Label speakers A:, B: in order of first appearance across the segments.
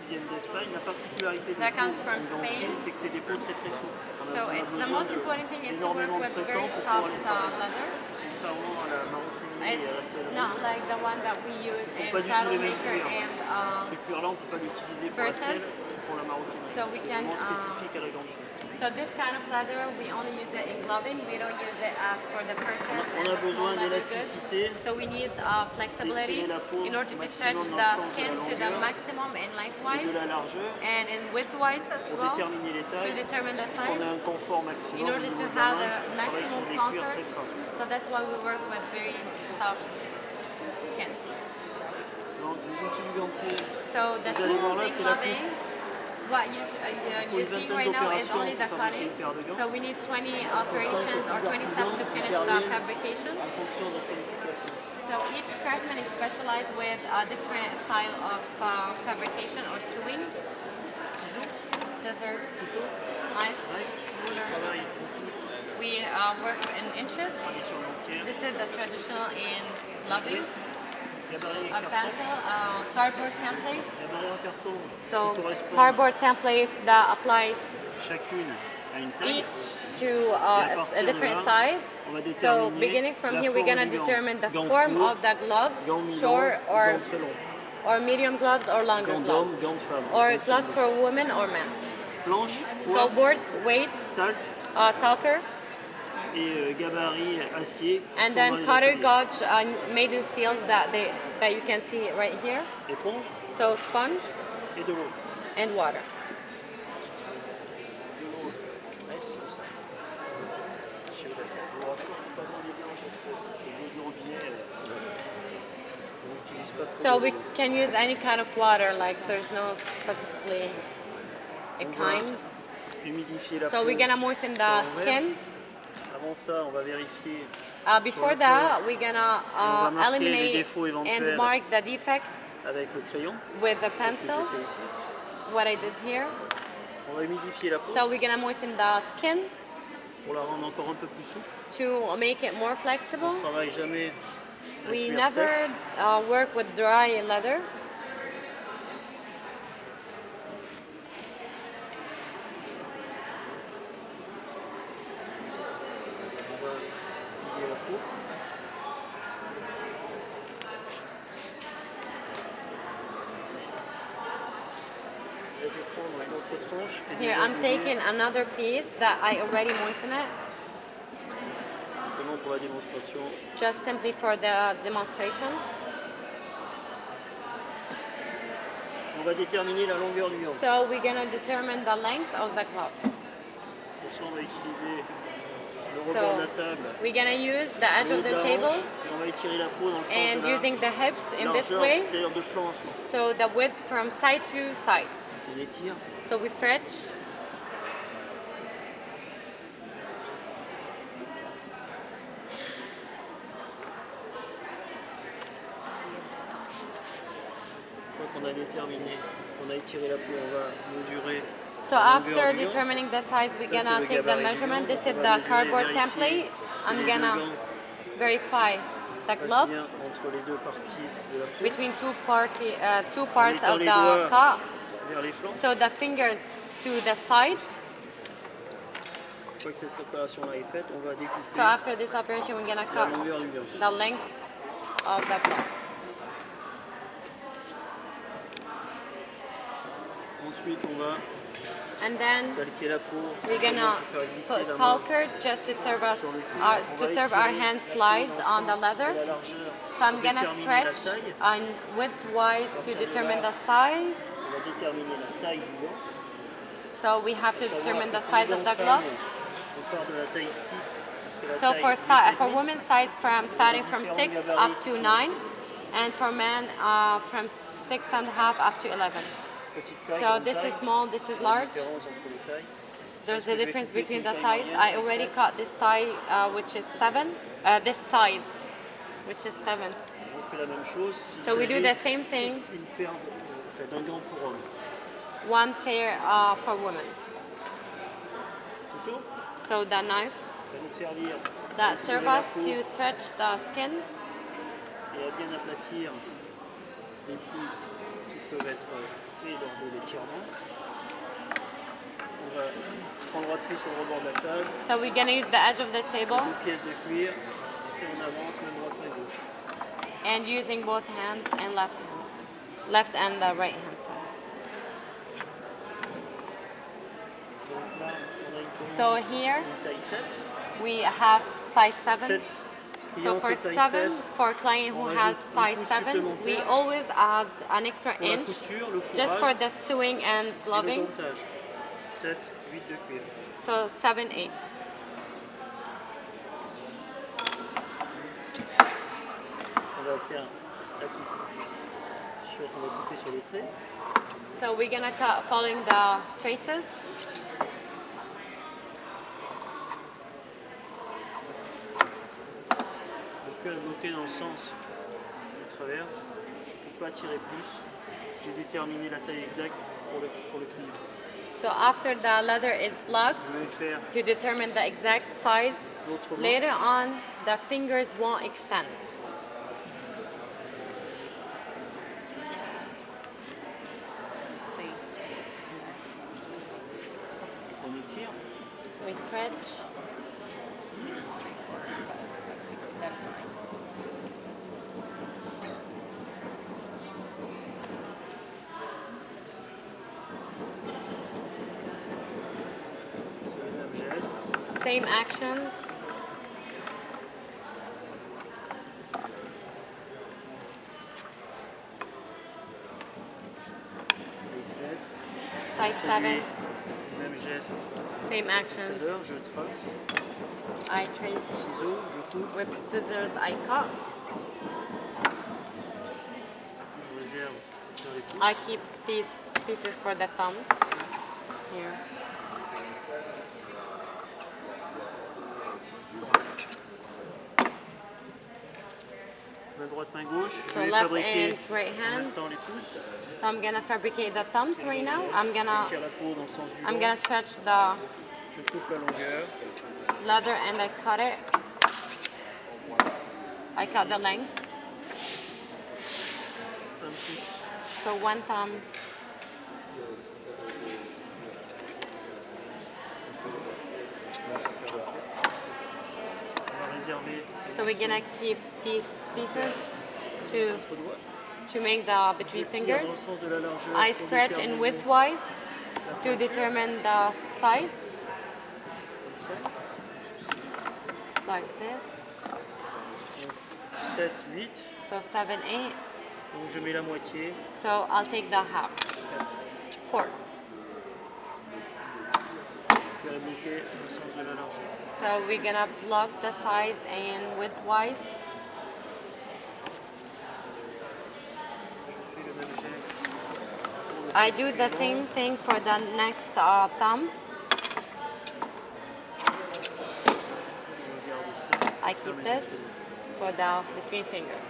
A: viennent d'Espagne. La particularité des
B: that comes
A: peaux
B: from
A: d'Angers,
B: Spain.
A: c'est que c'est des peaux très très souples.
B: So it's the most important thing is to work
A: d'énormément de
B: with very
A: temps pour
B: soft
A: pouvoir les travailler.
B: leather.
A: Contrairement à la maroquinerie et à la
B: It's
A: sellerie,
B: not like the one that we use
A: ce ne sont
B: in
A: pas du tout les mêmes
B: Troublemaker
A: cuirs.
B: and
A: Ce cuir-là, on ne peut pas l'utiliser pour la
B: purses.
A: selle ou pour la maroquinerie.
B: So we
A: C'est
B: can,
A: vraiment spécifique à la ganterie.
B: so this kind of leather, we only use it in gloving. We don't use it as for the purses
A: On
B: and
A: a
B: the small
A: besoin
B: leather goods.
A: d'élasticité,
B: So we need flexibility
A: d'étirer la peau
B: in order to stretch
A: maximum dans
B: the
A: le sens de
B: skin
A: la
B: to the
A: longueur
B: maximum and
A: et
B: lengthwise
A: de la largeur
B: and in widthwise as
A: pour
B: well
A: déterminer les
B: to
A: tailles.
B: determine the
A: On
B: size.
A: a un confort
B: In
A: maximum au
B: order
A: niveau
B: to
A: de la
B: have
A: main,
B: the
A: on travaille
B: maximum
A: sur des cuirs
B: comfort,
A: très fins.
B: so that's why we work with very soft skin.
A: Donc les outils du gantier,
B: So the
A: vous allez voir
B: tools
A: là,
B: in
A: c'est la
B: gloving,
A: coupe.
B: what
A: Il faut
B: you
A: une
B: see
A: vingtaine
B: right now is
A: d'opérations
B: only the
A: pour fabriquer
B: cutting.
A: une paire de gants.
B: So we need 20 operations or 20 steps to finish the fabrication.
A: En fonction de la qualification.
B: So each craftsman is specialized with a different style of fabrication or sewing.
A: Ciseaux,
B: Scissors,
A: couteau,
B: knife,
A: on travaille
B: we work in inches.
A: tradition gantière,
B: This is the traditional in gloving.
A: gabarit
B: A
A: carton.
B: pencil, cardboard template.
A: Gabarit en carton
B: So
A: qui correspond
B: cardboard template that applies
A: chacune à une taille.
B: each to a different size.
A: On va
B: So
A: déterminer
B: beginning from
A: la
B: here, we're
A: forme
B: gonna
A: du gant.
B: determine the
A: Gant
B: form
A: court,
B: of the gloves,
A: gant mi-long,
B: short
A: gant très long.
B: or medium gloves or longer
A: Gant
B: gloves,
A: d'homme, gant de femme.
B: or
A: en fonction
B: gloves
A: de-
B: for women or men.
A: Planche,
B: So
A: poids,
B: boards, weight,
A: talc
B: talker,
A: et gabarit acier. qui
B: and
A: sont
B: then
A: dans les
B: cutter
A: ateliers.
B: gauge made in steels that you can see right here.
A: Éponge
B: So sponge
A: et de l'eau.
B: and water.
A: De l'eau. Ouais, c'est comme ça. Je sais pas ça. Je vous rassure, c'est pas dans les blanches à trop. Les eaux du robinet, on n'utilise pas trop.
B: So
A: d'eau.
B: we can use any kind of water, like there's no specifically a
A: On va
B: kind.
A: humidifier la
B: So
A: peau.
B: we're gonna moisten
A: sur
B: the
A: l'envers.
B: skin.
A: Avant ça, on va vérifier.
B: Before
A: le
B: that, we're gonna
A: va marquer les
B: eliminate
A: défauts éventuels.
B: and mark the defects
A: avec le crayon.
B: with the
A: C'est ce que
B: pencil,
A: j'ai fait ici.
B: what I did here.
A: On va humidifier la peau
B: So we're gonna moisten the skin
A: pour la rendre encore un peu plus souple.
B: to make it more
A: On
B: flexible.
A: ne travaille jamais un
B: We
A: cuir sec.
B: never work with dry leather.
A: On va plier la peau. Là, je vais prendre une autre tranche. qui est
B: Here,
A: déjà
B: I'm
A: mouillée,
B: taking another piece that I already moistened it,
A: simplement pour la démonstration.
B: just simply for the demonstration.
A: On va déterminer la longueur du gant.
B: So we're gonna determine the length of the glove.
A: Pour ça, on va utiliser le rebord de la table,
B: We're gonna use the edge
A: le haut
B: of
A: de
B: the
A: la
B: table
A: hanche, et on va étirer la peau dans le sens
B: and
A: de la
B: using the hips in this
A: largeur,
B: way.
A: c'est-à-dire de flanc à flanc.
B: So the width from side to side.
A: On étire.
B: So we stretch.
A: Une fois qu'on a déterminé, qu'on a étiré la peau, on va mesurer
B: So
A: la
B: after
A: longueur du gant.
B: determining the size, we're
A: Ça, c'est
B: gonna
A: le
B: take the
A: gabarit du
B: measurement.
A: gant.
B: This
A: On
B: is
A: va
B: the
A: mesurer,
B: cardboard
A: vérifier
B: template.
A: que
B: I'm
A: les deux
B: gonna
A: gants
B: verify the
A: passent
B: gloves
A: bien entre les deux parties de la peau,
B: between two parts
A: mettant
B: of
A: les
B: the
A: doigts
B: cut.
A: vers les flancs.
B: So the fingers to the side.
A: Une fois que cette opération-là est faite, on va découper
B: So after this operation, we're gonna
A: la
B: cut
A: longueur du gant.
B: the length of the gloves.
A: Ensuite, on va
B: And then
A: calquer la peau
B: we're
A: simplement
B: gonna
A: pour faire glisser
B: put
A: la main
B: talker just to serve us
A: sur le cuir. On va
B: our
A: étirer
B: hand
A: la peau
B: slides
A: dans
B: on
A: le
B: the
A: sens
B: leather.
A: de la largeur
B: So I'm
A: pour
B: gonna
A: déterminer la
B: stretch
A: taille.
B: on widthwise to determine the size.
A: On va déterminer la taille du gant.
B: So we have to
A: Savoir
B: determine
A: que
B: the
A: pour
B: size
A: les
B: of
A: gants
B: the
A: femmes,
B: glove.
A: on part de la taille 6 jusqu'à la
B: So
A: taille
B: for
A: 8,5.
B: women's size starting from 6 up to 9, and for men from 6.5 up to 11.
A: Petite taille,
B: So
A: grande
B: this
A: taille.
B: is small, this is
A: La
B: large.
A: différence entre les tailles.
B: There's
A: que
B: a
A: je vais
B: difference
A: couper,
B: between
A: c'est
B: the
A: une taille
B: size.
A: moyenne,
B: I
A: comme
B: already
A: ça.
B: cut this tie, which is 7. This size, which is 7.
A: On fait la même chose. s'il
B: So we do
A: s'agit
B: the same thing.
A: Une paire d'un gant pour homme.
B: One pair for women.
A: Couteau
B: So the knife
A: va nous servir à
B: that
A: étirer
B: serves
A: la
B: us
A: peau
B: to stretch the skin
A: et à bien aplatir les plis qui peuvent être fait lors de l'étirement. On va prendre appui sur le rebord de la table.
B: So we're gonna use the edge of the table.
A: 2 pièces de cuir et on avance main droite, main gauche.
B: And using both hands and left and the right hand side.
A: Donc là, on a
B: So here
A: une taille 7.
B: we have size 7.
A: 7
B: So for 7, for a client who has size 7, we always add an extra
A: pour la
B: inch
A: couture, le
B: just for
A: fourrage
B: the sewing and
A: et le
B: gloving.
A: gantage. 7, 8 de cuir.
B: So 7, 8.
A: On va faire la coupe. On va couper sur les traits.
B: So we're gonna cut following the traces.
A: Le cuir est bloqué dans le sens du travers. Je ne peux pas tirer plus. J'ai déterminé la taille exacte pour le client.
B: So after the leather is plugged,
A: Je vais faire
B: to determine the exact size,
A: l'autre main.
B: later on the fingers won't extend.
A: On étire.
B: We stretch.
A: C'est le même geste.
B: Same actions.
A: Taille 7.
B: Size 7.
A: Même geste.
B: Same
A: Tout à
B: actions.
A: l'heure, je trace.
B: I trace
A: Ciseaux, je coupe.
B: with scissors. I cut.
A: Je réserve sur les pouces.
B: I keep these pieces for the thumb. Here.
A: Main droite, main gauche.
B: So
A: Je vais
B: left
A: fabriquer
B: and right
A: en
B: hand.
A: même temps les pouces.
B: So I'm gonna fabricate the thumbs right now. I'm
A: Je
B: gonna
A: tire la peau dans le sens du vent.
B: I'm gonna stretch the
A: Je coupe la longueur.
B: leather and I cut it. I cut the length.
A: Un pouce.
B: So one thumb.
A: On va réserver
B: So we're gonna keep these pieces to
A: l'autre doigt.
B: make the between
A: Je tire
B: fingers.
A: dans le sens de la largeur
B: I
A: pour
B: stretch in
A: déterminer
B: widthwise
A: la
B: to
A: pointure.
B: determine the size,
A: Comme
B: like this.
A: ça. 7, 8.
B: So 7, 8.
A: Donc je mets la moitié.
B: So I'll take the half. 4.
A: Je vais bloquer le sens de la largeur.
B: So we're gonna block the size and widthwise.
A: Je fais le même geste. pour le
B: I
A: côté
B: do the
A: suivant.
B: same thing for the next thumb.
A: Je garde ça.
B: I keep this for the between fingers.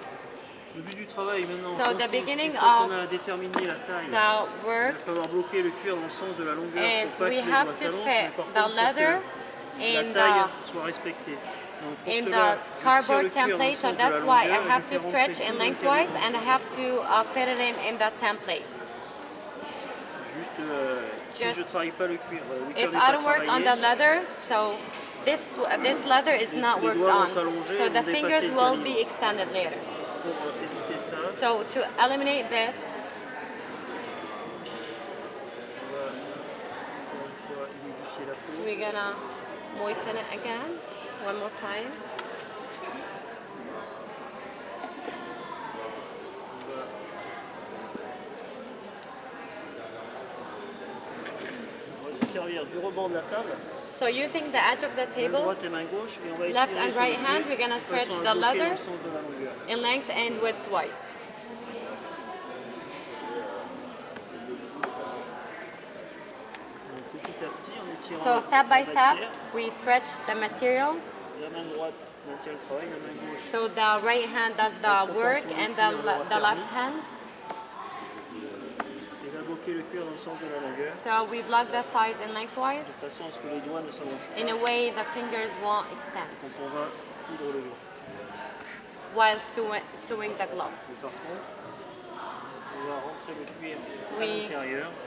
A: Le but du travail maintenant,
B: So the
A: consiste,
B: beginning
A: une fois
B: of
A: qu'on a déterminé la taille,
B: The
A: il va
B: work
A: falloir bloquer le cuir dans le sens de la longueur
B: is
A: pour pas que
B: we
A: les
B: have
A: doigts
B: to
A: s'allongent,
B: fit
A: mais par
B: the
A: contre
B: leather
A: pour que
B: in
A: la taille
B: the
A: soit respectée. Donc pour
B: in
A: cela,
B: the
A: je tire
B: cardboard
A: le cuir dans le
B: template, so
A: sens de la
B: that's why I
A: longueur et
B: have
A: je
B: to
A: fais rentrer
B: stretch
A: tout
B: in
A: dans le
B: lengthwise
A: calibre.
B: and I have to fit it in the template.
A: Juste, si
B: Just-
A: je ne travaille pas le cuir, le cuir
B: If
A: n'est
B: I
A: pas
B: don't work on
A: travaillé,
B: the leather, so this leather is
A: Les-
B: not
A: les
B: worked
A: doigts vont
B: on,
A: s'allonger
B: so
A: et
B: the
A: vont
B: fingers
A: dépasser le
B: will
A: calibre.
B: be extended later.
A: pour éviter ça,
B: So to eliminate this,
A: on va encore une fois humidifier la peau.
B: we're gonna moisten it again one more time.
A: On va se servir du rebord de la table,
B: So using the edge of the
A: main
B: table,
A: droite et main gauche, et on va
B: left
A: étirer
B: and
A: sur le
B: right hand,
A: pied
B: we're gonna
A: de
B: stretch
A: façon à
B: the
A: bloquer dans
B: leather
A: le sens de la longueur.
B: in length and widthwise.
A: Donc petit à petit, en étirant
B: So step by
A: la
B: step,
A: matière,
B: we stretch the material.
A: la main droite maintient le travail, la main gauche.
B: So the right hand does the work and the left hand.
A: Et va bloquer le cuir dans le sens de la longueur,
B: So we block the size and lengthwise.
A: de façon à ce que les doigts ne s'allongent pas
B: In a way, the fingers won't extend
A: quand on va coudre le gant.
B: while sewing the gloves.
A: Mais par contre, on va rentrer le cuir à
B: Oui.
A: l'intérieur.